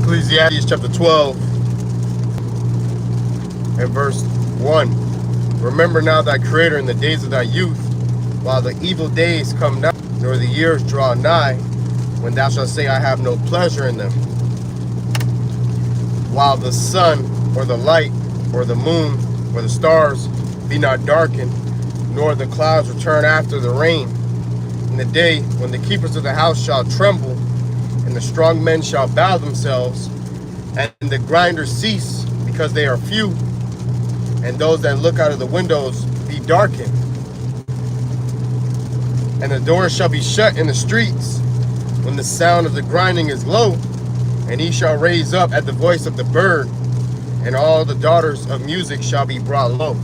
Ecclesiastes chapter 12 and verse 1. Remember now thy Creator in the days of thy youth, while the evil days come not, nor the years draw nigh, when thou shalt say, I have no pleasure in them. While the sun, or the light, or the moon, or the stars be not darkened, nor the clouds return after the rain. In the day when the keepers of the house shall tremble, and the strong men shall bow themselves, and the grinders cease, because they are few, and those that look out of the windows be darkened. And the doors shall be shut in the streets, when the sound of the grinding is low, and he shall raise up at the voice of the bird, and all the daughters of music shall be brought low.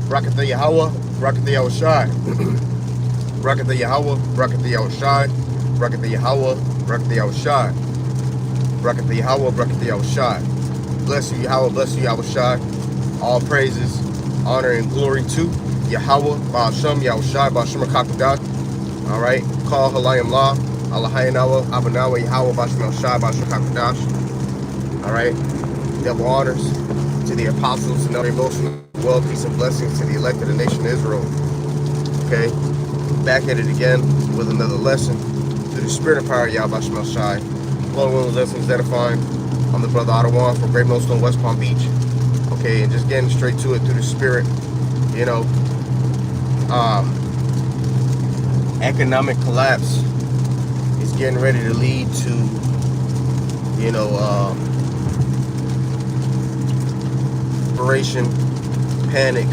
Barakatha Yahweh, Barakatha Yahushai. Barakatha Yahweh, Barakatha Yahushai. Barakatha Yahweh, Barakatha Yahushai. Barakatha Yahweh, Barakatha Yahushai. Bless you, Yahweh, bless you, Yahushai. All praises, honor, and glory to Yahweh, Baal Shem, Yahushai, Baal Shem HaKadosh. All right, call Halayim La, Allahayanawa, Abanawa, Yahweh, Baal Shem Yahushai, Baal Shem HaKadosh. All right, double honors to the apostles and other emotional well, peace and blessings to the elect of the nation of Israel. Okay, back at it again with another lesson through the spirit of power, Yahweh Shemel Shai. One of those lessons edifying. I'm the brother Ottawa from Great Millstone, West Palm Beach. Okay, and just getting straight to it through the spirit. You know, economic collapse is getting ready to lead to, you know, desperation, panic,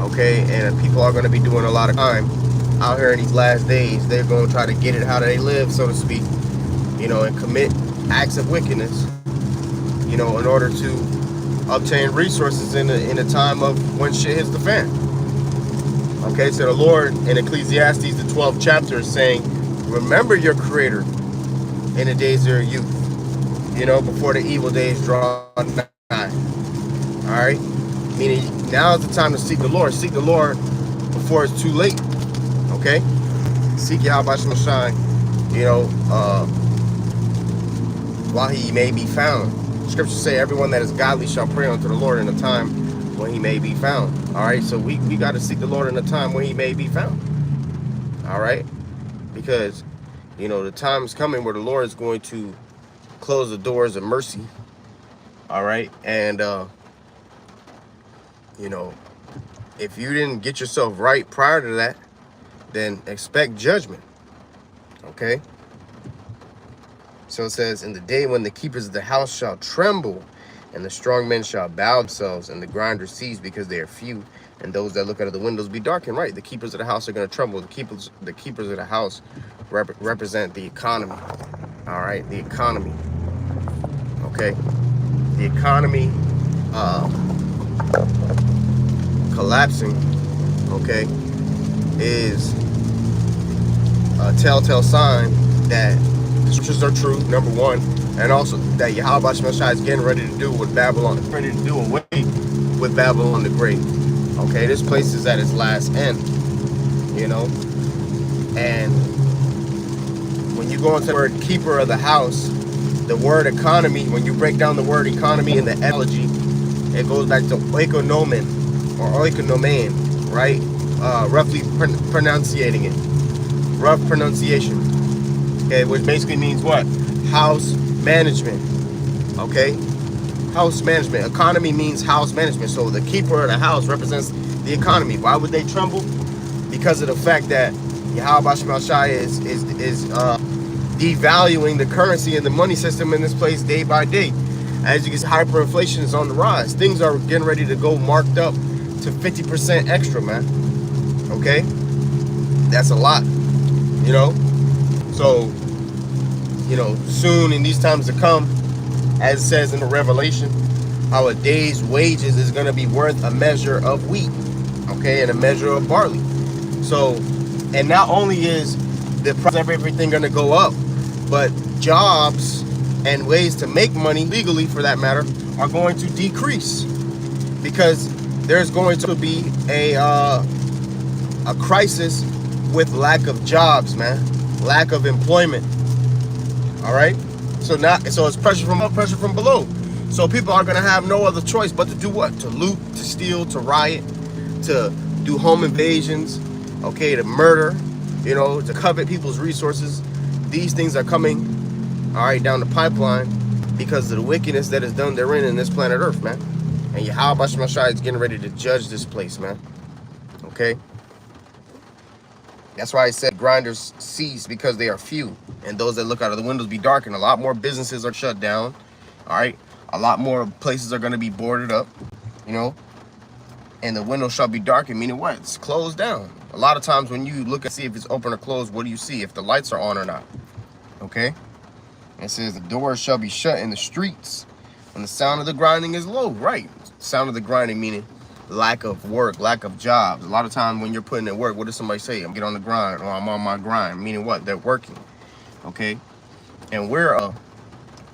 okay, and people are going to be doing a lot of crime out here in these last days. They're going to try to get it how they live, so to speak, you know, and commit acts of wickedness, you know, in order to obtain resources in a time of when shit hits the fan. Okay, so the Lord in Ecclesiastes, the 12th chapter, is saying, remember your Creator in the days of your youth, you know, before the evil days draw nigh. All right, meaning now is the time to seek the Lord. Seek the Lord before it's too late. Okay, seek Yahweh Shem Shai, you know, while he may be found. Scriptures say everyone that is godly shall pray unto the Lord in a time when he may be found. All right, so we got to seek the Lord in a time when he may be found. All right, because, you know, the time is coming where the Lord is going to close the doors of mercy. All right, and you know, if you didn't get yourself right prior to that, then expect judgment. Okay? So it says, in the day when the keepers of the house shall tremble, and the strong men shall bow themselves, and the grinders cease because they are few, and those that look out of the windows be darkened. Right? The keepers of the house are going to tremble. The keepers of the house represent the economy. All right? The economy. Okay? The economy collapsing, okay, is a telltale sign that the scriptures are true, number one, and also that Yahweh Shem Shai is getting ready to do with Babylon, ready to do away with Babylon the Great. Okay, this place is at its last end, you know, and when you go into the word keeper of the house, the word economy, when you break down the word economy in the etymology, it goes back to oikonomen or oikonomen, right? Roughly pronunciating it. Rough pronunciation. Okay, which basically means what? House management. Okay? House management. Economy means house management. So the keeper of the house represents the economy. Why would they tremble? Because of the fact that Yahweh Shem Shai is devaluing the currency and the money system in this place day by day. As you can see, hyperinflation is on the rise. Things are getting ready to go marked up to 50% extra, man. Okay? That's a lot, you know? So, you know, soon in these times to come, as it says in the Revelation, how a day's wages is going to be worth a measure of wheat, okay, and a measure of barley. So, and not only is the price of everything going to go up, but jobs and ways to make money, legally for that matter, are going to decrease, because there's going to be a crisis with lack of jobs, man, lack of employment. All right. So it's pressure from up, pressure from below. So people are gonna have no other choice but to do what? To loot, to steal, to riot, to do home invasions, okay, to murder, to covet people's resources. These things are coming, all right, down the pipeline because of the wickedness that is done therein in this planet Earth, man. And Yahweh Shemashai is getting ready to judge this place, man. Okay. That's why I said grinders cease because they are few, and those that look out of the windows be darkened. A lot more businesses are shut down. All right. A lot more places are going to be boarded up, and the window shall be darkened, meaning what? It's closed down. A lot of times when you look and see if it's open or closed, what do you see? If the lights are on or not. Okay? It says the doors shall be shut in the streets when the sound of the grinding is low. Right. Sound of the grinding meaning lack of work, lack of jobs. A lot of times when you're putting in work, what does somebody say? I'm getting on the grind, or I'm on my grind. Meaning what? They're working. Okay? And we're on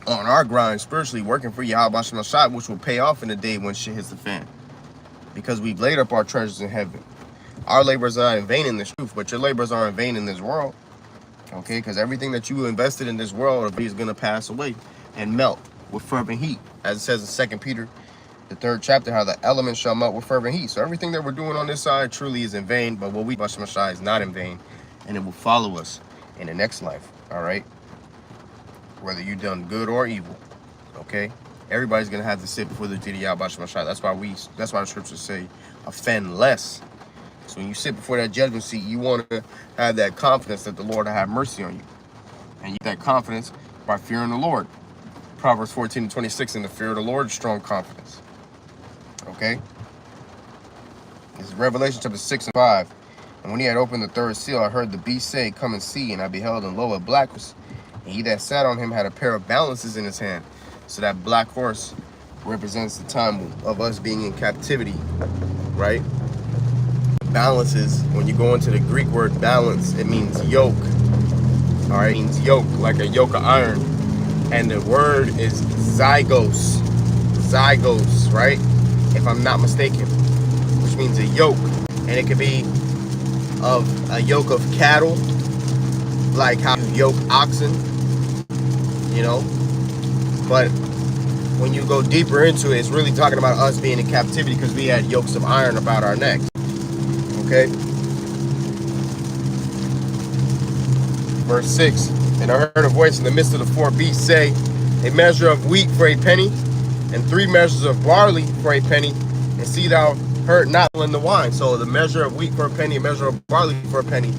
our grind spiritually, working for Yahweh Shemashai, which will pay off in the day when shit hits the fan. Because we've laid up our treasures in heaven. Our labors are in vain in this truth, but your labors are in vain in this world. Okay, because everything that you invested in this world is going to pass away and melt with fervent heat. As it says in 2 Peter, the 3rd chapter, how the elements shall melt with fervent heat. So everything that we're doing on this side truly is in vain, but what we Shemashai is not in vain, and it will follow us in the next life. All right, whether you've done good or evil. Okay, everybody's gonna have to sit before the Yahweh Shemashai. That's why the scriptures say, offend less. So when you sit before that judgment seat, you want to have that confidence that the Lord will have mercy on you, and you get that confidence by fearing the Lord. Proverbs 14:26, in the fear of the Lord, strong confidence. Okay. This is Revelation chapter 6:5. And when he had opened the 3rd seal, I heard the beast say, come and see. And I beheld, and lo, a black horse, and he that sat on him had a pair of balances in his hand. So that black horse represents the time of us being in captivity, right? Balances, when you go into the Greek word balance, it means yoke. All right, it means yoke, like a yoke of iron. And the word is zygos, right? If I'm not mistaken, which means a yoke. And it could be of a yoke of cattle, like how you yoke oxen, But when you go deeper into it, it's really talking about us being in captivity because we had yokes of iron about our necks. Okay. Verse 6. And I heard a voice in the midst of the 4 beasts say, a measure of wheat for a penny, and 3 measures of barley for a penny, and see thou hurt not in the wine. So the measure of wheat for a penny, a measure of barley for a penny.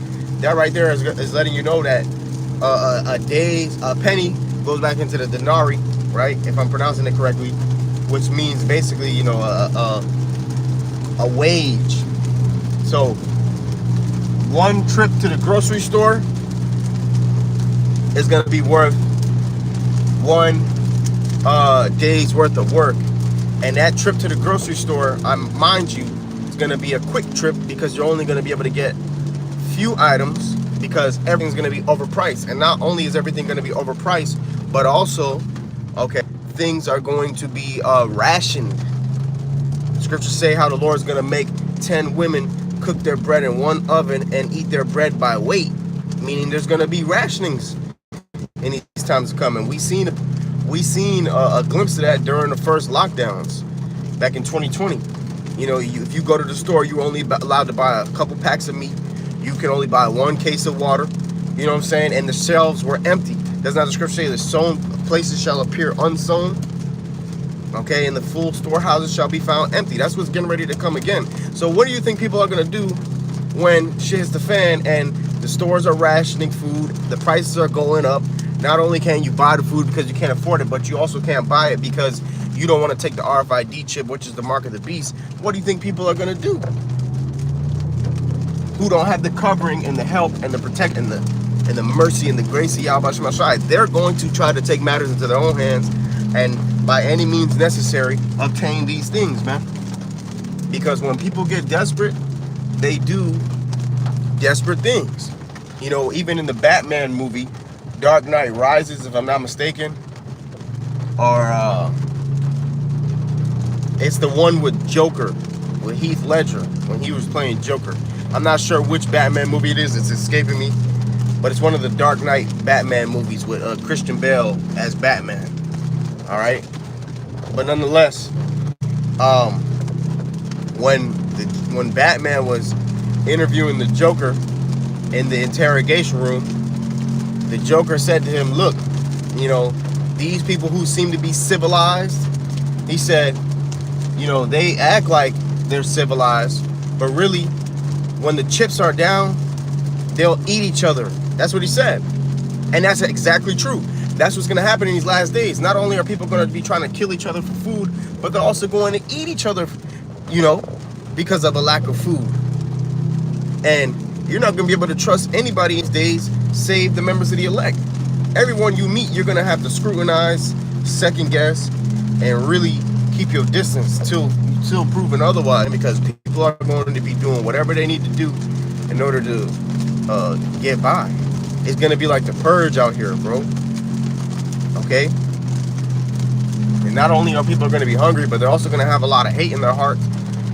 That right there is letting you know that a penny goes back into the denarii, right? If I'm pronouncing it correctly, which means basically, a wage. So one trip to the grocery store is going to be worth 1 day's worth of work. And that trip to the grocery store, mind you, is going to be a quick trip because you're only going to be able to get few items because everything's going to be overpriced. And not only is everything going to be overpriced, but also, things are going to be rationed. Scriptures say how the Lord's going to make 10 women cook their bread in one oven and eat their bread by weight, meaning there's going to be rationings in these times to come. And we seen a glimpse of that during the first lockdowns back in 2020. If you go to the store, you're only allowed to buy a couple packs of meat. You can only buy 1 case of water. You know what I'm saying? And the shelves were empty. Does not the scripture say the sown places shall appear unsown? Okay, and the full storehouses shall be found empty. That's what's getting ready to come again. So what do you think people are going to do when shit hits the fan and the stores are rationing food, the prices are going up? Not only can you buy the food because you can't afford it, but you also can't buy it because you don't want to take the RFID chip, which is the mark of the beast. What do you think people are going to do? Who don't have the covering and the help and the protect and the mercy and the grace of Yahweh Shemashai, they're going to try to take matters into their own hands and by any means necessary obtain these things, man. Because when people get desperate, they do desperate things. Even in the Batman movie, Dark Knight Rises, if I'm not mistaken, or it's the one with Joker, with Heath Ledger, when he was playing Joker. I'm not sure which Batman movie it is, it's escaping me. but it's one of the Dark Knight Batman movies with Christian Bale as Batman. All right, but nonetheless, when Batman was interviewing the Joker in the interrogation room, the Joker said to him, "Look, you know, these people who seem to be civilized," he said, "you know, they act like they're civilized, but really, when the chips are down, they'll eat each other." That's what he said. And that's exactly true. That's what's going to happen in these last days. Not only are people going to be trying to kill each other for food, but they're also going to eat each other, you know, because of a lack of food. And you're not going to be able to trust anybody these days, save the members of the elect. Everyone you meet, you're going to have to scrutinize, second guess, and really keep your distance till proven otherwise, because people are going to be doing whatever they need to do in order to get by. It's going to be like the purge out here, bro. Okay? And not only are people going to be hungry, but they're also going to have a lot of hate in their heart,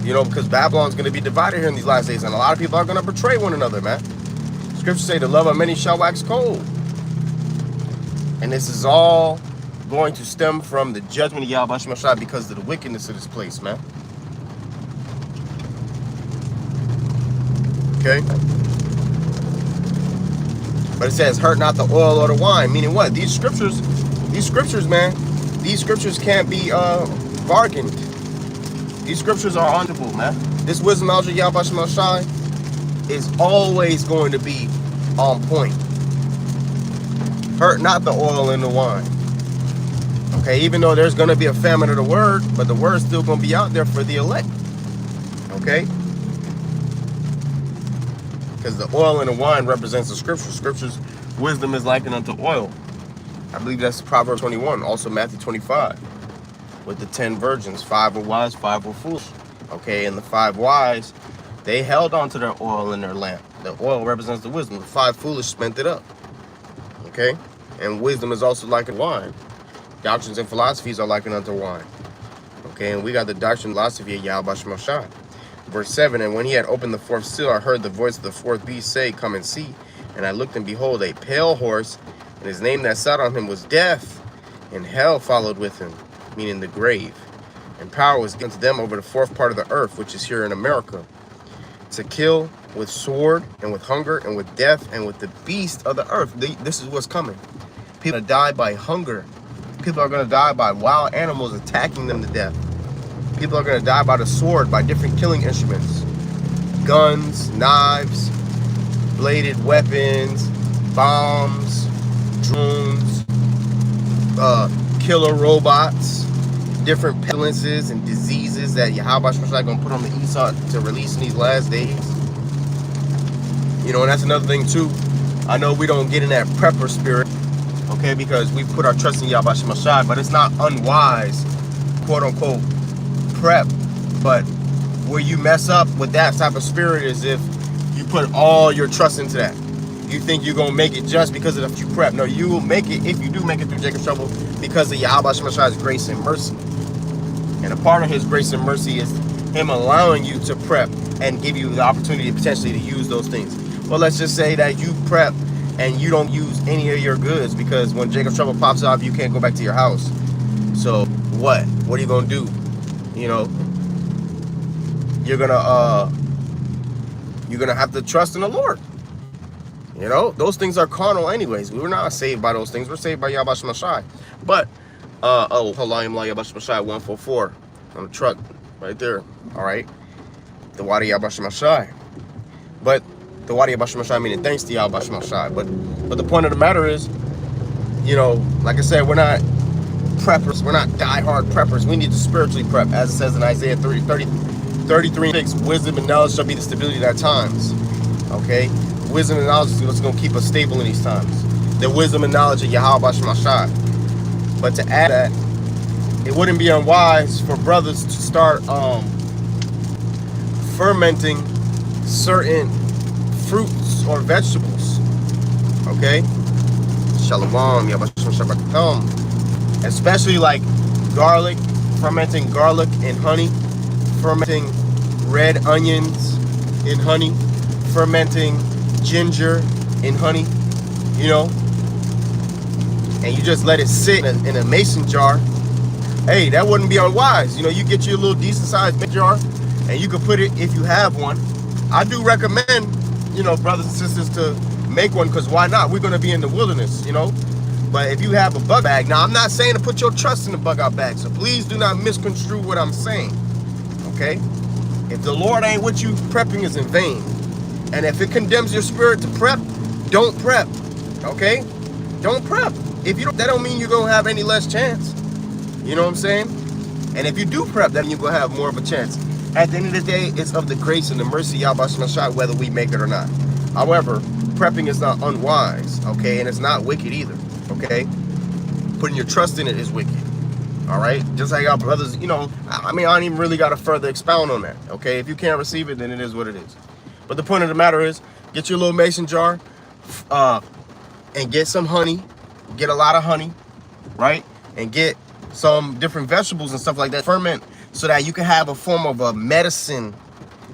you know, because Babylon's going to be divided here in these last days, and a lot of people are going to betray one another, man. Scriptures say the love of many shall wax cold. And this is all going to stem from the judgment of Yahweh Shemashai because of the wickedness of this place, man. Okay? But it says, hurt not the oil or the wine. Meaning what? These scriptures, man, these scriptures can't be bargained. These scriptures are honorable, man. This wisdom, knowledge of Yahweh Shemashai, is always going to be on point. Hurt not the oil and the wine. Okay, even though there's going to be a famine of the word, but the word's still going to be out there for the elect. Okay? Because the oil and the wine represents the scriptures. Scriptures, wisdom is likened unto oil. I believe that's Proverbs 21. Also Matthew 25. With the 10 virgins. 5 were wise, 5 were foolish. Okay, and the 5 wise, they held on to their oil in their lamp. The oil represents the wisdom. The 5 foolish spent it up. Okay? And wisdom is also likened wine. Doctrines and philosophies are likened unto wine. Okay, and we got the doctrine and philosophy of Yahweh Shemashai. Verse 7, and when he had opened the 4th seal, I heard the voice of the 4th beast say, come and see. And I looked, and behold, a pale horse, and his name that sat on him was Death, and hell followed with him, meaning the grave. And power was given to them over the 4th part of the earth, which is here in America, to kill with sword, and with hunger, and with death, and with the beast of the earth. This is what's coming. People are going to die by hunger. People are going to die by wild animals attacking them to death. People are going to die by the sword, by different killing instruments. Guns, knives, bladed weapons, bombs, drones, killer robots, different pestilences and diseases that Yahweh Shemashai going to put on the Esau to release in these last days. You know, and that's another thing too. I know we don't get in that prepper spirit, okay, because we put our trust in Yahweh Shemashai, but it's not unwise, quote unquote, prep. But where you mess up with that type of spirit is if you put all your trust into that. You think you're going to make it just because of the you prep. No, you will make it, if you do make it through Jacob's trouble, because of Yahweh Shemashai's grace and mercy. And a part of his grace and mercy is him allowing you to prep and give you the opportunity potentially to use those things. Well, let's just say that you prep and you don't use any of your goods because when Jacob's trouble pops off, you can't go back to your house. So what? What are you going to do? You know, you're going to have to trust in the Lord. You know, those things are carnal anyways. We were not saved by those things. We're saved by Yahweh Shemashai. But, Halayim La Yahweh Shemashai 144 on the truck right there. All right. The Wadi Yahweh Shemashai. But the Wadi Yahweh Shemashai meaning thanks to Yahweh Shemashai. But the point of the matter is, you know, like I said, we're not preppers. We're not die-hard preppers. We need to spiritually prep. As it says in Isaiah 33:6, wisdom and knowledge shall be the stability of our times. Okay? Wisdom and knowledge is what's going to keep us stable in these times. The wisdom and knowledge of Yahweh Shemashai. But to add that, it wouldn't be unwise for brothers to start fermenting certain fruits or vegetables. Okay? Shalom, Yahweh Shemashai. Especially like garlic, fermenting garlic in honey, fermenting red onions in honey, fermenting ginger in honey. you know, and you just let it sit in a mason jar, hey, that wouldn't be unwise. You know, you get your little decent sized mason jar, and you can put it, if you have one. I do recommend, you know, brothers and sisters, to make one, because why not? We're going to be in the wilderness, you know. But if you have a bug bag, now I'm not saying to put your trust in the bug out bag, so please do not misconstrue what I'm saying, okay? If the Lord ain't with you, prepping is in vain. And if it condemns your spirit to prep, don't prep, okay? Don't prep. If you don't, that don't mean you're going to have any less chance. You know what I'm saying? And if you do prep, then you're going to have more of a chance. At the end of the day, it's of the grace and the mercy of Yahweh Shai, whether we make it or not. However, prepping is not unwise, okay? And it's not wicked either, okay? Putting your trust in it is wicked, all right? Just like our brothers, you know, I mean, I don't even really got to further expound on that, okay? If you can't receive it, then it is what it is. But the point of the matter is, get your little mason jar and get some honey. Get a lot of honey, right? And get some different vegetables and stuff like that. Ferment so that you can have a form of a medicine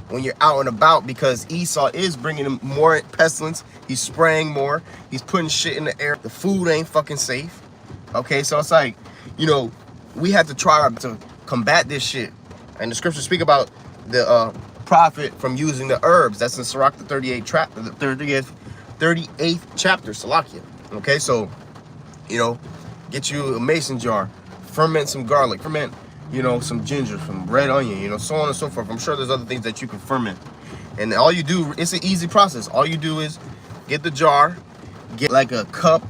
when you're out and about, because Esau is bringing him more pestilence. He's spraying more. He's putting shit in the air. The food ain't fucking safe. Okay, so it's like, you know, we have to try to combat this shit. And the scriptures speak about the prophet from using the herbs. That's in Sirach, the 38th chapter, Salakia. Okay, so, you know, get you a mason jar, ferment some garlic, ferment, you know, some ginger, some red onion, you know, so on and so forth. I'm sure there's other things that you can ferment. And all you do, it's an easy process. All you do is get the jar, get like a cup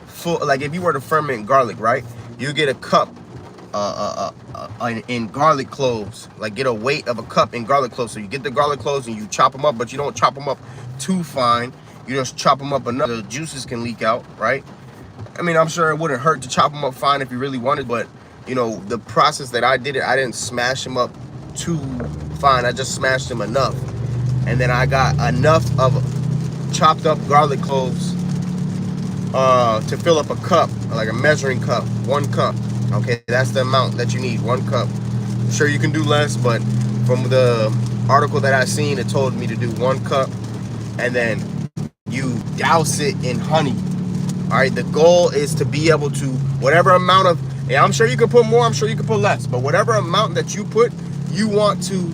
full, like if you were to ferment garlic, right? You get a cup in garlic cloves, like get a weight of a cup in garlic cloves. So you get the garlic cloves and you chop them up, but you don't chop them up too fine. You just chop them up enough the juices can leak out, right? I mean, I'm sure it wouldn't hurt to chop them up fine if you really wanted, but you know, the process that I did it, I didn't smash them up too fine. I just smashed them enough. And then I got enough of chopped up garlic cloves to fill up a cup, like a measuring cup, 1 cup. Okay, that's the amount that you need, 1 cup. I'm sure you can do less, but from the article that I seen, it told me to do 1 cup, and then you douse it in honey. All right, the goal is to be able to, whatever amount of, yeah, I'm sure you can put more, I'm sure you can put less, but whatever amount that you put, you want to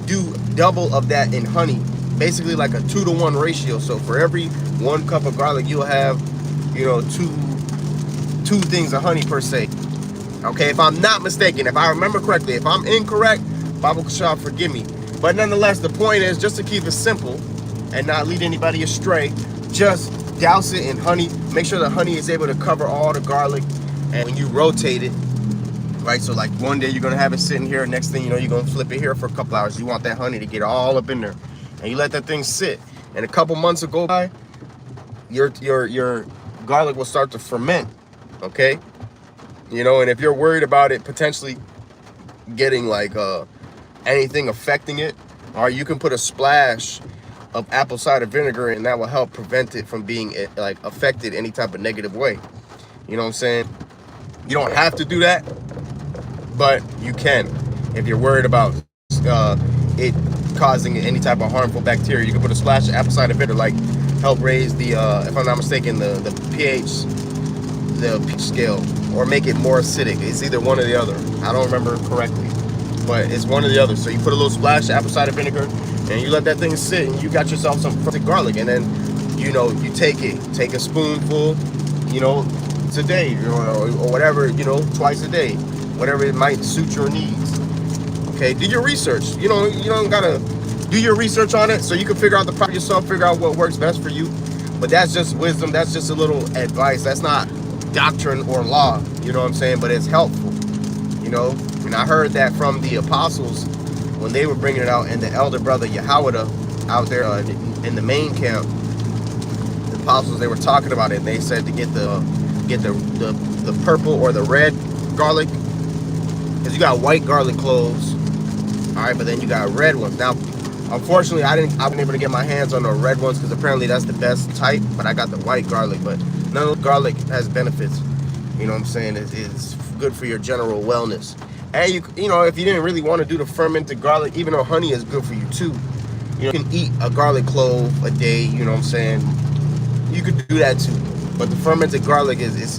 do double of that in honey. Basically like a 2-to-1 ratio. So for every 1 cup of garlic, you'll have, you know, two things of honey per se. Okay, if I'm not mistaken, if I remember correctly, if I'm incorrect, Bible Kashab, forgive me. But nonetheless, the point is just to keep it simple and not lead anybody astray, just douse it in honey. Make sure the honey is able to cover all the garlic. And when you rotate it, right, so like one day you're gonna have it sitting here, next thing you know, you're gonna flip it here for a couple hours. You want that honey to get all up in there, and you let that thing sit. And a couple months will go by, your garlic will start to ferment. Okay, you know, and if you're worried about it potentially getting like anything affecting it, or you can put a splash of apple cider vinegar, and that will help prevent it from being like affected any type of negative way. You know what I'm saying? You don't have to do that, but you can. If you're worried about it causing any type of harmful bacteria, you can put a splash of apple cider vinegar, like help raise the, if I'm not mistaken, the pH scale, or make it more acidic. It's either one or the other. I don't remember correctly, but it's one or the other. So you put a little splash of apple cider vinegar, and you let that thing sit, and you got yourself some garlic. And then, you know, you take a spoonful, you know, a day, or whatever, you know, twice a day, whatever it might suit your needs. Okay, do your research. You know, you don't gotta do your research on it so you can figure out the product yourself, figure out what works best for you. But that's just wisdom. That's just a little advice. That's not doctrine or law. You know what I'm saying? But it's helpful. You know, and I heard that from the apostles when they were bringing it out, and the elder brother Yahweh out there in the main camp. The apostles, they were talking about it, and they said to get the purple or the red garlic, because you got white garlic cloves, all right, but then you got red ones. Now unfortunately I wasn't able to get my hands on the red ones, because apparently that's the best type, but I got the white garlic. But none of the garlic has benefits, you know what I'm saying? It's good for your general wellness. And you know, if you didn't really want to do the fermented garlic, even though honey is good for you too, you can eat a garlic clove a day, you know what I'm saying? you could do that too. But the fermented garlic it's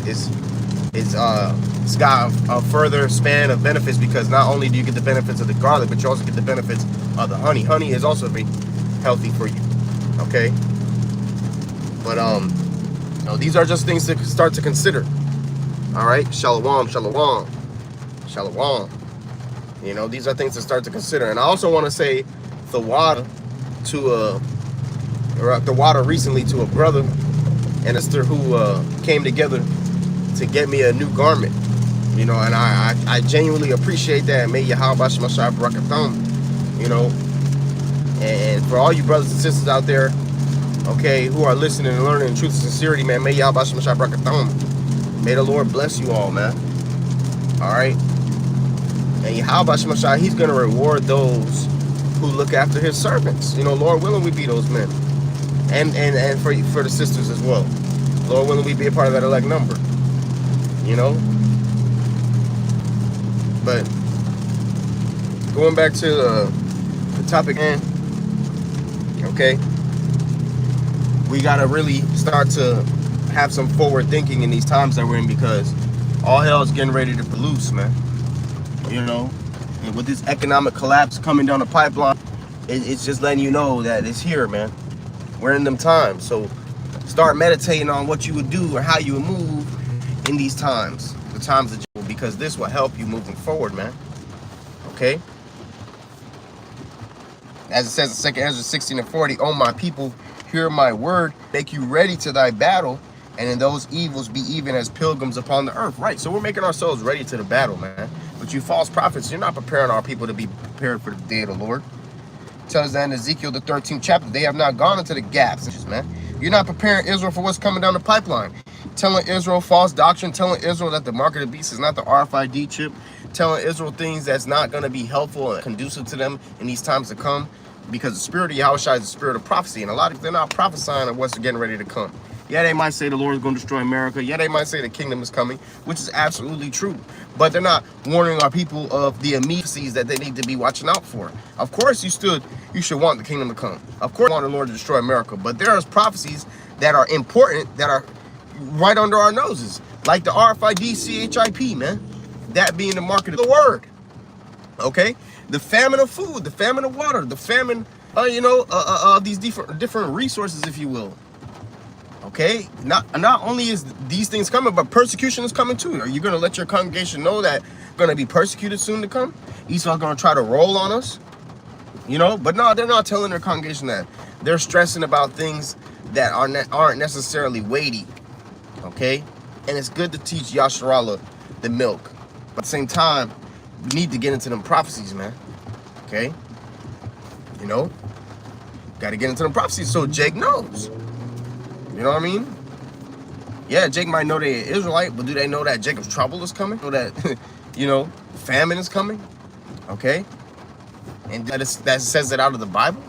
got a further span of benefits, because not only do you get the benefits of the garlic, but you also get the benefits of the honey. Honey is also very healthy for you. Okay. But these are just things to start to consider. All right. Shalom, shalom, shalom. These are things to start to consider. And I also want to say the water recently to a brother and a sister who came together to get me a new garment. And I genuinely appreciate that. May Yahweh Shemashai Barakatham. And for all you brothers and sisters out there, okay, who are listening and learning in truth and sincerity, man, may Yahweh Shemashai Barakatham. May the Lord bless you all, man. All right. And Yahweh Shemashai, he's going to reward those who look after his servants. Lord willing, we be those men. And for the sisters as well. Lord willing, we be a part of that elect number. But going back to the topic, okay, we got to really start to have some forward thinking in these times that we're in, because all hell is getting ready to be loose, man. And with this economic collapse coming down the pipeline, it's just letting you know that it's here, man. We're in them times. So start meditating on what you would do or how you would move in these times, the times of Job, because this will help you moving forward, man. Okay? As it says in 2 Ezra 16:40, "O my people, hear my word, make you ready to thy battle, and in those evils be even as pilgrims upon the earth." Right, so we're making ourselves ready to the battle, man. But you false prophets, you're not preparing our people to be prepared for the day of the Lord. It tells that in Ezekiel the 13th chapter, they have not gone into the gaps, man. You're not preparing Israel for what's coming down the pipeline. Telling Israel false doctrine, telling Israel that the mark of the beast is not the RFID chip, telling Israel things that's not going to be helpful and conducive to them in these times to come, because the spirit of Yahushua is the spirit of prophecy, and a lot of they're not prophesying of what's getting ready to come. Yeah, they might say the Lord is going to destroy America. Yeah, they might say the kingdom is coming, which is absolutely true. But they're not warning our people of the immediacies that they need to be watching out for. Of course, you should want the kingdom to come. Of course, you want the Lord to destroy America. But there are prophecies that are important, that are right under our noses, like the RFID CHIP, man. That being the market of the word. Okay, the famine of food, the famine of water, the famine, these different resources, if you will. Okay, not only is these things coming, but persecution is coming too. Are you going to let your congregation know that going to be persecuted soon to come? Esau's going to try to roll on us, But no, they're not telling their congregation that. They're stressing about things that aren't necessarily weighty. Okay, and it's good to teach Yasharallah the milk, but at the same time, we need to get into them prophecies, man. Okay, got to get into them prophecies so Jake knows. You know what I mean? Yeah, Jake might know they're Israelite, but do they know that Jacob's trouble is coming? Know that, famine is coming? Okay? And that says it out of the Bible?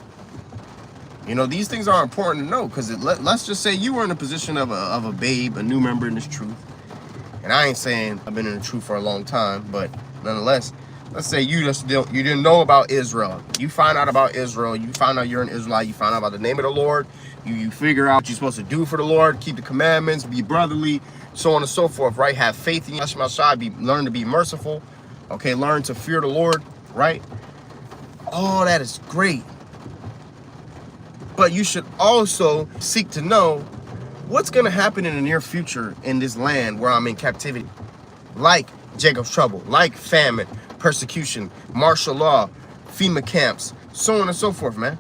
These things are important to know, because let's just say you were in a position of a babe, a new member in this truth. And I ain't saying I've been in the truth for a long time, but nonetheless, let's say you didn't know about Israel. You find out about Israel. You find out you're an Israelite. You find out about the name of the Lord. You figure out what you're supposed to do for the Lord, keep the commandments, be brotherly, so on and so forth, right? Have faith in Yahshua, learn to be merciful, okay? Learn to fear the Lord, right? All that is great. But you should also seek to know what's going to happen in the near future in this land where I'm in captivity. Like Jacob's trouble, like famine, persecution, martial law, FEMA camps, so on and so forth, man.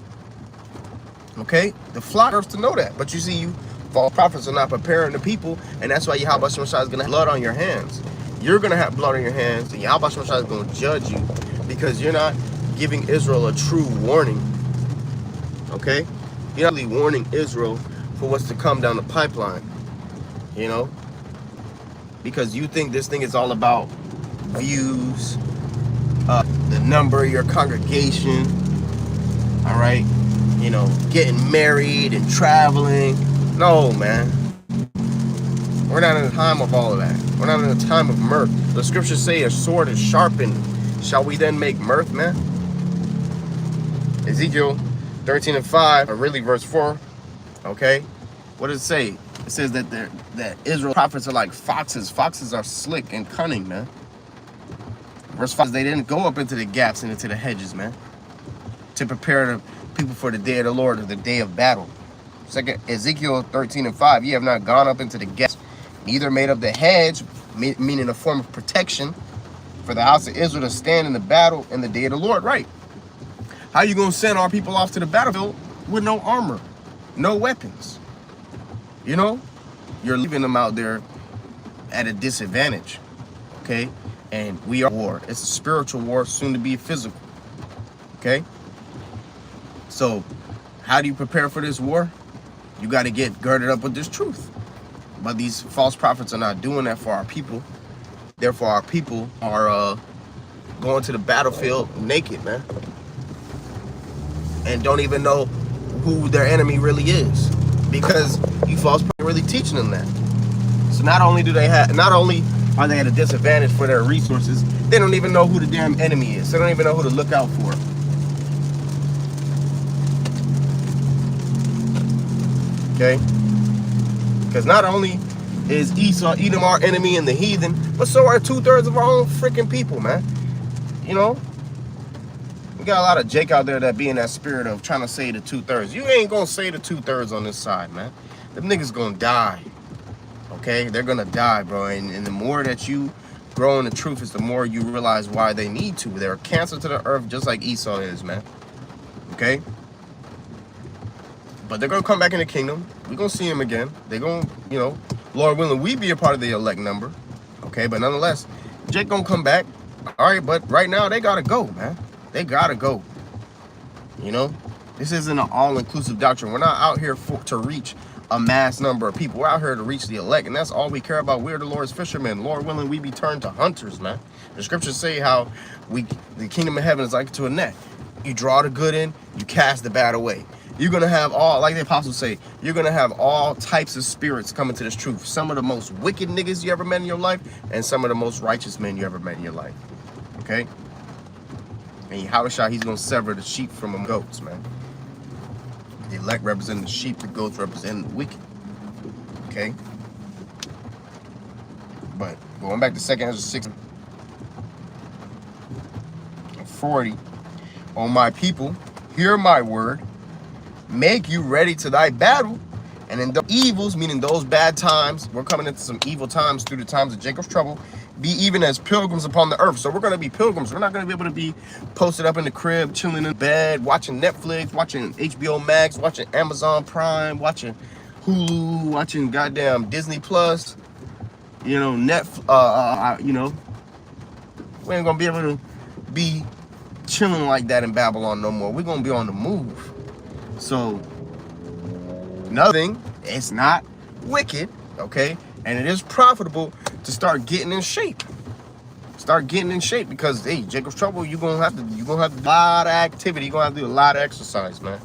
Okay, the flock deserves to know that. But you see, you false prophets are not preparing the people, and that's why Yahweh Shemashai is going to have blood on your hands. You're going to have blood on your hands, and Yahweh Shemashai is going to judge you because you're not giving Israel a true warning. Okay, you're not really warning Israel for what's to come down the pipeline. Because you think this thing is all about views, the number of your congregation. All right. Getting married and traveling. No, man. We're not in a time of all of that. We're not in a time of mirth. The scriptures say a sword is sharpened. Shall we then make mirth, man? Ezekiel 13:5, or really verse 4, okay? What does it say? It says that Israel prophets are like foxes. Foxes are slick and cunning, man. Verse 5, they didn't go up into the gaps and into the hedges, man, to prepare the people for the day of the Lord, or the day of battle. Second, Ezekiel 13:5, ye have not gone up into the gaps, neither made up the hedge, meaning a form of protection, for the house of Israel to stand in the battle in the day of the Lord. Right. How you going to send our people off to the battlefield with no armor, no weapons? You know, you're leaving them out there at a disadvantage, okay? And we are war. It's a spiritual war, soon to be physical, okay? So how do you prepare for this war? You got to get girded up with this truth. But these false prophets are not doing that for our people. Therefore, our people are going to the battlefield naked, man, and don't even know who their enemy really is, because you false prophets are really teaching them that. So not only are they at a disadvantage for their resources, they don't even know who the damn enemy is. They don't even know who to look out for. Okay? Because not only is Esau, Edom, our enemy and the heathen, but so are 2/3 of our own freaking people, man. You know? We got a lot of Jake out there that be in that spirit of trying to say the 2/3. You ain't gonna say the 2/3 on this side, man. Them niggas gonna die. Okay? They're gonna die, bro. And the more that you grow in the truth is the more you realize why they need to. They're a cancer to the earth, just like Esau is, man. Okay? But they're gonna come back in the kingdom. We're gonna see them again. They're gonna, you know, Lord willing, we be a part of the elect number. Okay, but nonetheless, Jake gonna come back. All right, but right now they gotta go, man. They gotta go. You know, this isn't an all-inclusive doctrine. We're not out here to reach a mass number of people. We're out here to reach the elect, and that's all we care about. We're the Lord's fishermen. Lord willing, we be turned to hunters, man. The scriptures say how the kingdom of heaven is like to a net. You draw the good in, you cast the bad away. You're going to have all, like the apostles say, you're going to have all types of spirits coming to this truth. Some of the most wicked niggas you ever met in your life, and some of the most righteous men you ever met in your life. Okay? And Yahushua, he's going to sever the sheep from the goats, man. The elect represent the sheep, the goats represent the wicked. Okay? But going back to 2 Ezra 6:40, O my people, hear my word, make you ready to thy battle, and in the evils, meaning those bad times, we're coming into some evil times through the times of Jacob's trouble, be even as pilgrims upon the earth. So we're going to be pilgrims. We're not going to be able to be posted up in the crib, chilling in bed, watching Netflix, watching HBO Max, watching Amazon Prime, watching Hulu, watching goddamn Disney Plus, you know, you know, we ain't going to be able to be chilling like that in Babylon no more. We're going to be on the move. So, nothing, it's not wicked, okay? And it is profitable to start getting in shape. Start getting in shape, because, hey, Jacob's trouble, you're gonna have to do a lot of activity. You're gonna have to do a lot of exercise, man.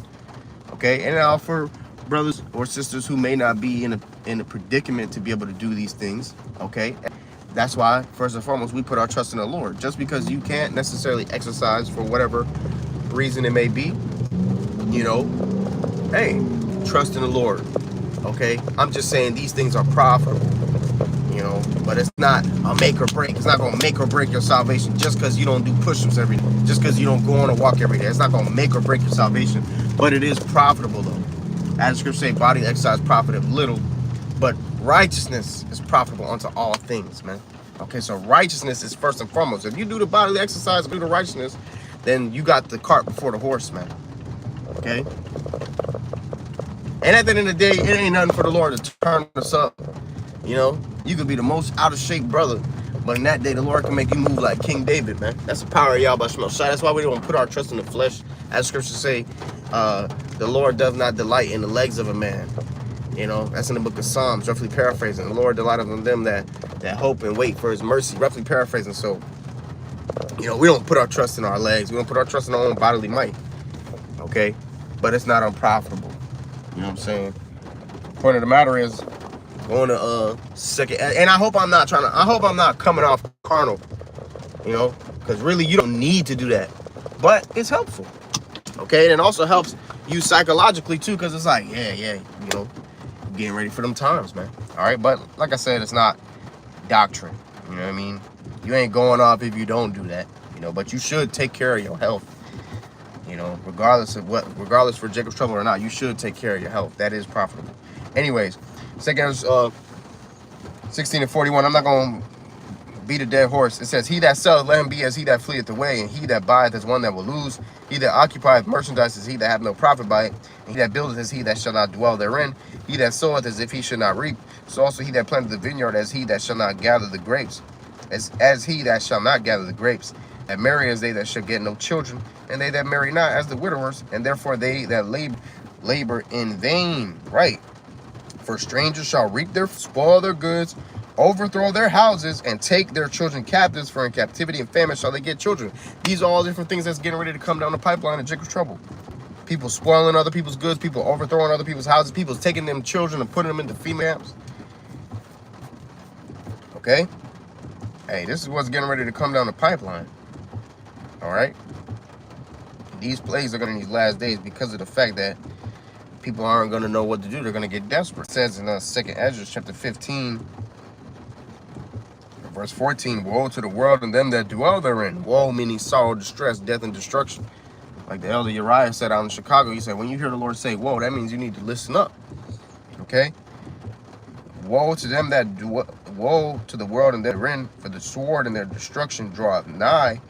Okay? And now for brothers or sisters who may not be in a predicament to be able to do these things, okay? That's why, first and foremost, we put our trust in the Lord. Just because you can't necessarily exercise for whatever reason it may be, you know, hey, trust in the Lord, okay? I'm just saying these things are profitable, you know, but it's not a make or break. It's not going to make or break your salvation just because you don't do push-ups every day, just because you don't go on a walk every day. It's not going to make or break your salvation, but it is profitable, though. As the scripture say, body exercise profiteth little, but righteousness is profitable unto all things, man. Okay, so righteousness is first and foremost. If you do the bodily exercise, do the righteousness, then you got the cart before the horse, man. Okay? And at the end of the day, it ain't nothing for the Lord to turn us up. You know, you could be the most out of shape brother, but in that day, the Lord can make you move like King David, man. That's the power of Yahweh Shema. That's why we don't put our trust in the flesh. As scriptures say, the Lord does not delight in the legs of a man. You know, that's in the book of Psalms, roughly paraphrasing. The Lord delighteth in them that hope and wait for his mercy, roughly paraphrasing. So, you know, we don't put our trust in our legs. We don't put our trust in our own bodily might. Okay? But it's not unprofitable. You know what I'm saying? Point of the matter is, going to second, and I hope I'm not coming off carnal, you know, because really you don't need to do that, but it's helpful. Okay? And it also helps you psychologically too, because it's like, yeah, you know, getting ready for them times, man. All right, but like I said, it's not doctrine. You know what I mean? You ain't going off if you don't do that. You know, but you should take care of your health. You know, regardless for Jacob's trouble or not, you should take care of your health. That is profitable. Anyways, 2 16 and 41. I'm not going to beat a dead horse. It says, he that selleth, let him be as he that fleeth away, and he that buyeth as one that will lose. He that occupieth merchandise is he that hath no profit by it, and he that buildeth is he that shall not dwell therein. He that soweth as if he should not reap. So also he that planteth the vineyard as he that shall not gather the grapes. As he that shall not gather the grapes. That marry as they that shall get no children, and they that marry not as the widowers, and therefore they that labor in vain. Right. For strangers shall reap their, spoil their goods, overthrow their houses, and take their children captives, for in captivity and famine shall they get children. These are all different things that's getting ready to come down the pipeline in Jacob's trouble. People spoiling other people's goods, people overthrowing other people's houses, people taking them children and putting them into females. Okay? Hey, this is what's getting ready to come down the pipeline. All right? These plagues are going to these last days because of the fact that people aren't going to know what to do. They're going to get desperate. It says in 2nd Ezra chapter 15, verse 14, woe to the world and them that dwell therein. Woe meaning sorrow, distress, death, and destruction. Like the elder Uriah said out in Chicago, he said, when you hear the Lord say, whoa, that means you need to listen up. Okay? Woe to them that woe to the world and therein, for the sword and their destruction draweth nigh,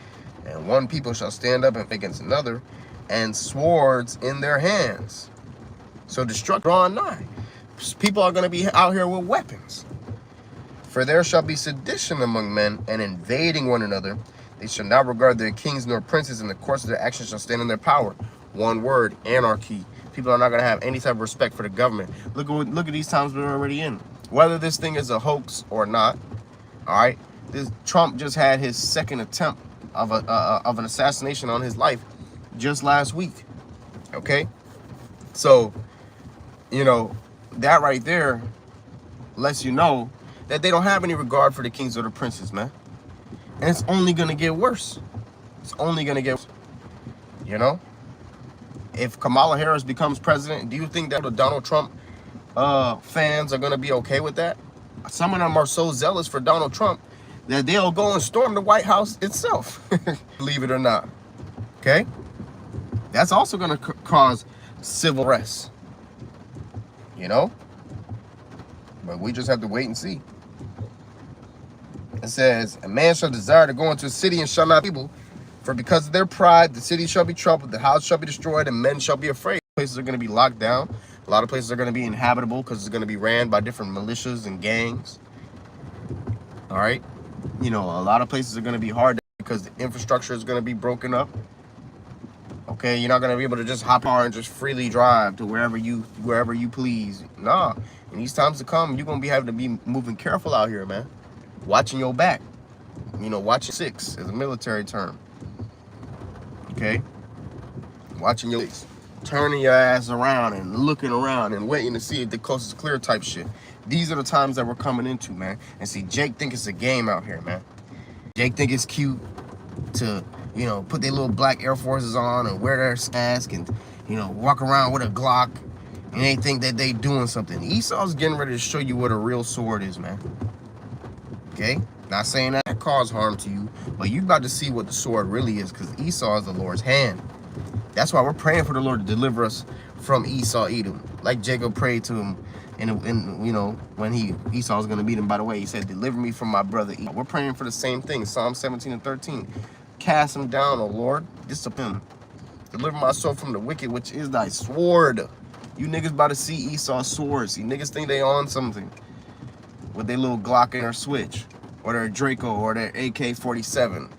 and one people shall stand up against another, and swords in their hands. So destruction drawing nigh. People are going to be out here with weapons. For there shall be sedition among men, and invading one another. They shall not regard their kings nor princes, and the course of their actions shall stand in their power. One word, anarchy. People are not going to have any type of respect for the government. Look at these times we're already in. Whether this thing is a hoax or not, all right. Trump just had his second attempt of an assassination on his life just last week. Okay, so you know that right there lets you know that they don't have any regard for the kings or the princes, man. And it's only gonna get worse. It's only gonna get worse. You know, if Kamala Harris becomes president, do you think that the Donald Trump fans are gonna be okay with that? Some of them are so zealous for Donald Trump that they'll go and storm the White House itself. Believe it or not. Okay? That's also gonna cause civil unrest. You know? But we just have to wait and see. It says, a man shall desire to go into a city and shall not be able, for because of their pride, the city shall be troubled, the house shall be destroyed, and men shall be afraid. Places are going to be locked down. A lot of places are going to be inhabitable because it's going to be ran by different militias and gangs. All right? You know, a lot of places are going to be hard because the infrastructure is going to be broken up. Okay, you're not going to be able to just hop on and just freely drive to wherever you please. Nah, in these times to come, you're going to be having to be moving careful out here, man. Watching your back. You know, watching six is a military term. Okay? Watching your six. Turning your ass around and looking around and waiting to see if the coast is clear type shit. These are the times that we're coming into, man. And see, Jake think it's a game out here, man. Jake think it's cute to, you know, put their little black Air Forces on and wear their mask and, you know, walk around with a Glock and they think that they doing something. Esau's getting ready to show you what a real sword is, man. Okay? Not saying that cause harm to you, but you about to see what the sword really is, because Esau is the Lord's hand. That's why we're praying for the Lord to deliver us from Esau, Edom. Like Jacob prayed to him, and you know, when Esau was going to beat him, by the way, he said, deliver me from my brother Edom. We're praying for the same thing. Psalm 17 and 13. Cast him down, O Lord. Discipline him. Deliver my soul from the wicked, which is thy sword. You niggas about to see Esau's sword. See, niggas think they on something with their little Glock and their switch, or their Draco, or their AK-47.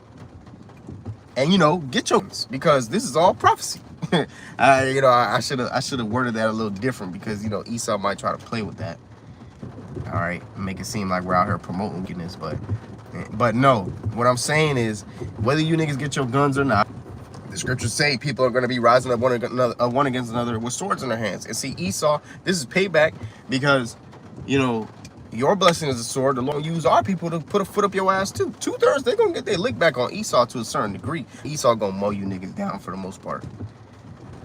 And you know, get your, because this is all prophecy. You know, I should have worded that a little different, because you know Esau might try to play with that. All right, make it seem like we're out here promoting wickedness, but no. What I'm saying is, whether you niggas get your guns or not, the scriptures say people are going to be rising up one against another with swords in their hands. And see, Esau, this is payback, because you know, your blessing is a sword. The Lord use our people to put a foot up your ass too. 2/3, they're gonna get their lick back on Esau to a certain degree. Esau gonna mow you niggas down for the most part.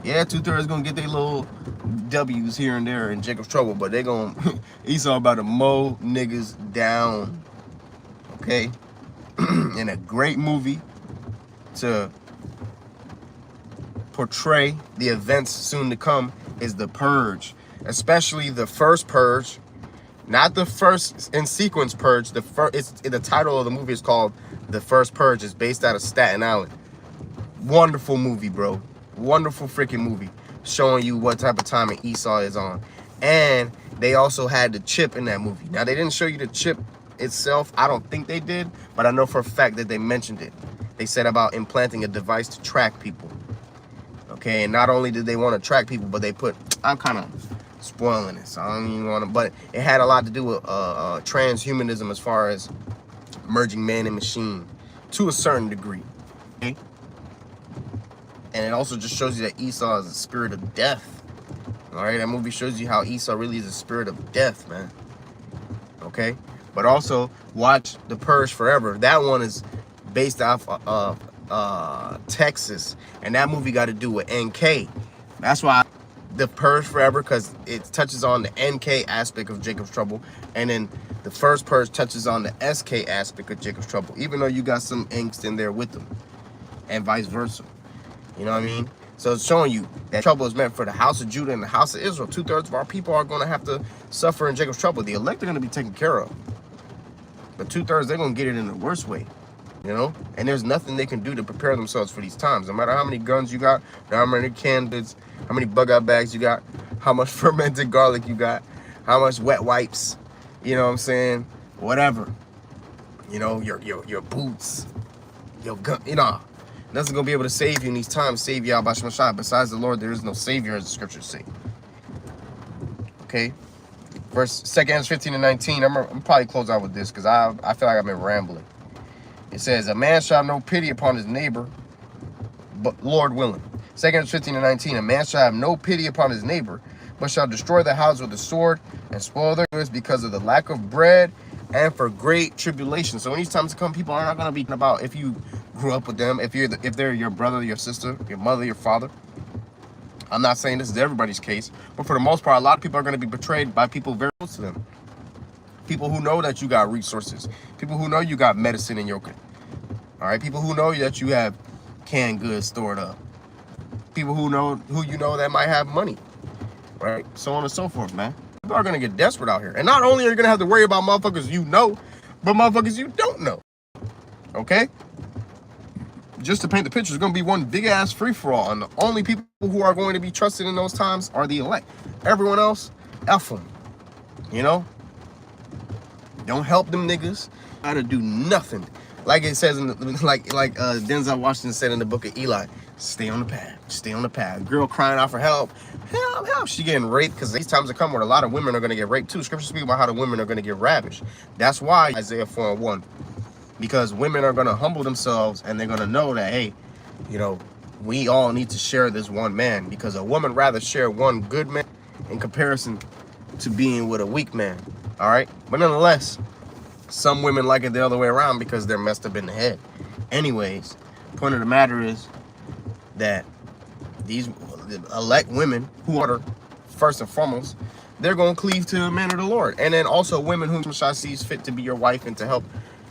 Yeah, 2/3 gonna get their little W's here and there in Jacob's trouble, but they gonna Esau about to mow niggas down. Okay? And a great movie to portray the events soon to come is The Purge. Especially the first Purge. Not the first in sequence Purge. The title of the movie is called The First Purge. It's based out of Staten Island. Wonderful movie, bro. Wonderful freaking movie. Showing you what type of time Esau is on. And they also had the chip in that movie. Now, they didn't show you the chip itself. I don't think they did. But I know for a fact that they mentioned it. They said about implanting a device to track people. Okay, and not only did they want to track people, but they put... I'm kind of spoiling it, so I don't even want to... But it had a lot to do with transhumanism as far as merging man and machine to a certain degree. Okay? And it also just shows you that Esau is a spirit of death. All right, that movie shows you how Esau really is a spirit of death, man. Okay? But also, watch The Purge Forever. That one is based off of Texas. And that movie got to do with NK. That's why The Purge Forever, because it touches on the NK aspect of Jacob's trouble. And then the first Purge touches on the SK aspect of Jacob's trouble. Even though you got some angst in there with them. And vice versa. You know what I mean? So it's showing you that trouble is meant for the house of Judah and the house of Israel. 2/3 of our people are going to have to suffer in Jacob's trouble. The elect are going to be taken care of. But 2/3, they're going to get it in the worst way. You know? And there's nothing they can do to prepare themselves for these times. No matter how many guns you got, no matter how many candidates, how many bug-out bags you got, how much fermented garlic you got, how much wet wipes, you know what I'm saying? Whatever. You know, your boots, your gun, you know. Nothing's going to be able to save you in these times, save you out by Shemashah. Besides the Lord, there is no Savior, as the scriptures say. Okay? Verse 2 15 and 19. I'm probably close out with this because I feel like I've been rambling. It says, a man shall have no pity upon his neighbor, but Lord willing. 2 15 and 19. A man shall have no pity upon his neighbor, but shall destroy the house with the sword and spoil their goods because of the lack of bread and for great tribulation. So when these times come, people are not going to be about if you grew up with them, if they're your brother, your sister, your mother, your father. I'm not saying this is everybody's case, but for the most part, a lot of people are going to be betrayed by people very close to them. People who know that you got resources. People who know you got medicine in your... All right? People who know that you have canned goods stored up. People who you know that might have money. Right? So on and so forth, man. People are going to get desperate out here. And not only are you going to have to worry about motherfuckers you know, but motherfuckers you don't know. Okay? Just to paint the picture, it's going to be one big-ass free-for-all. And the only people who are going to be trusted in those times are the elect. Everyone else, F them. You know? Don't help them niggas. How to do nothing. Like it says, like Denzel Washington said in the book of Eli, stay on the path. Stay on the path. Girl crying out for help. Help. She getting raped because these times are coming where a lot of women are going to get raped too. Scripture speaks about how the women are going to get ravished. That's why Isaiah 4:1. Because women are going to humble themselves and they're going to know that, hey, you know, we all need to share this one man. Because a woman rather share one good man in comparison to being with a weak man. All right? But nonetheless, some women like it the other way around because they're messed up in the head. Anyways, point of the matter is that these elect women who are first and foremost, they're going to cleave to the man of the Lord. And then also women whom Shah sees fit to be your wife and to help,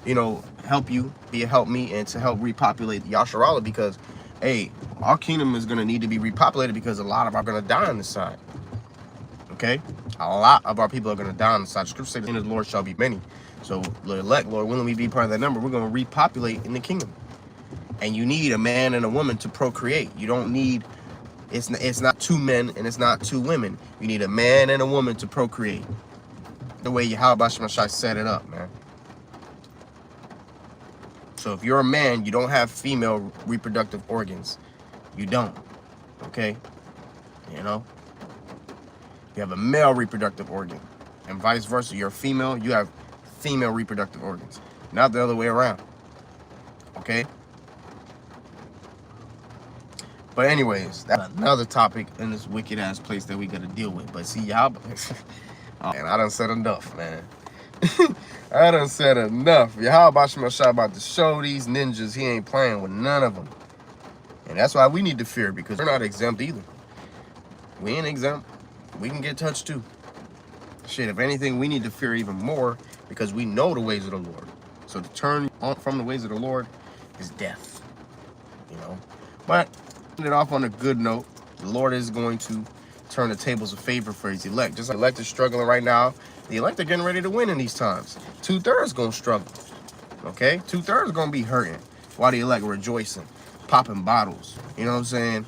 you know, help you, be a help me, and to help repopulate Yasharallah, because, hey, our kingdom is going to need to be repopulated because a lot of our are going to die on this side. Okay? A lot of our people are going to die on the side. Scripture says the name of the Lord shall be many. So, Lord elect, Lord willing, we be part of that number. We're going to repopulate in the kingdom. And you need a man and a woman to procreate. You don't need, it's not two men and it's not two women. You need a man and a woman to procreate. The way Yahweh Shemashai set it up, man. So if you're a man, you don't have female reproductive organs. You don't. Okay? You know? You have a male reproductive organ. And vice versa. You're a female, you have female reproductive organs. Not the other way around. Okay? But anyways, that's another topic in this wicked-ass place that we got to deal with. But see, y'all... Oh, man, I done said enough, man. I done said enough. Yahweh Shemashah about to show these ninjas he ain't playing with none of them. And that's why we need to fear, because we're not exempt either. We ain't exempt. We can get touched too. Shit, if anything, we need to fear even more because we know the ways of the Lord. So to turn from the ways of the Lord is death, you know. But end it off on a good note. The Lord is going to turn the tables of favor for his elect. Just like the elect is struggling right now, the elect are getting ready to win in these times. 2/3 gonna struggle. Okay? 2/3 gonna be hurting while the elect rejoicing, popping bottles. You know what I'm saying?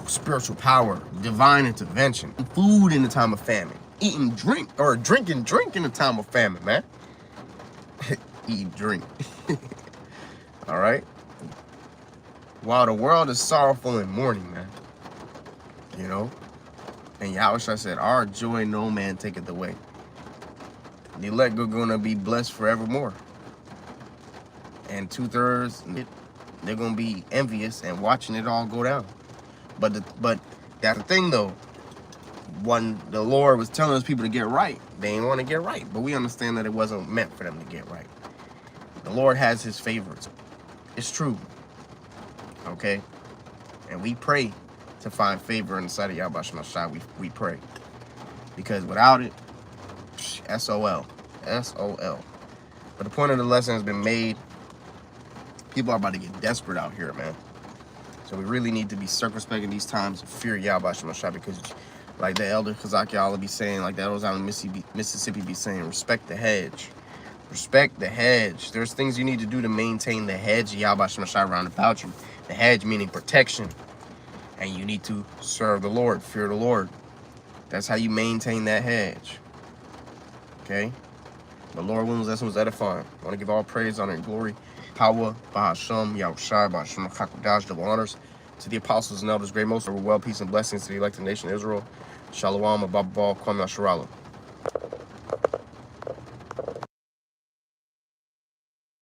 Spiritual power, divine intervention, food in the time of famine, eating drink, or drinking drink in the time of famine, man. Eating drink. All right? While the world is sorrowful and mourning, man. You know? And Yahushua said, our joy no man taketh away. The elect are going to be blessed forevermore. And 2/3, they're going to be envious and watching it all go down. But that's the thing, though. When the Lord was telling his people to get right, they didn't want to get right. But we understand that it wasn't meant for them to get right. The Lord has his favorites. It's true. Okay? And we pray to find favor in the sight of Yahweh Shemashai. We pray. Because without it, SOL. SOL. But the point of the lesson has been made. People are about to get desperate out here, man. So we really need to be circumspect in these times and fear Yahweh Shemashai, because like the elder Kazaki Allah be saying, like the elders out in Mississippi be saying, respect the hedge. Respect the hedge. There's things you need to do to maintain the hedge of Yahweh Shemashai around about you. The hedge meaning protection. And you need to serve the Lord, fear the Lord. That's how you maintain that hedge. Okay? The Lord willing, lesson was edifying. I want to give all praise, honor, and glory, power, Bahasham, Yahushai, Bahasham, Hakodash, double honors to the apostles and elders, great most of well, peace, and blessings to the elected nation of Israel. Shalom, Abba, Kwame, Sharala.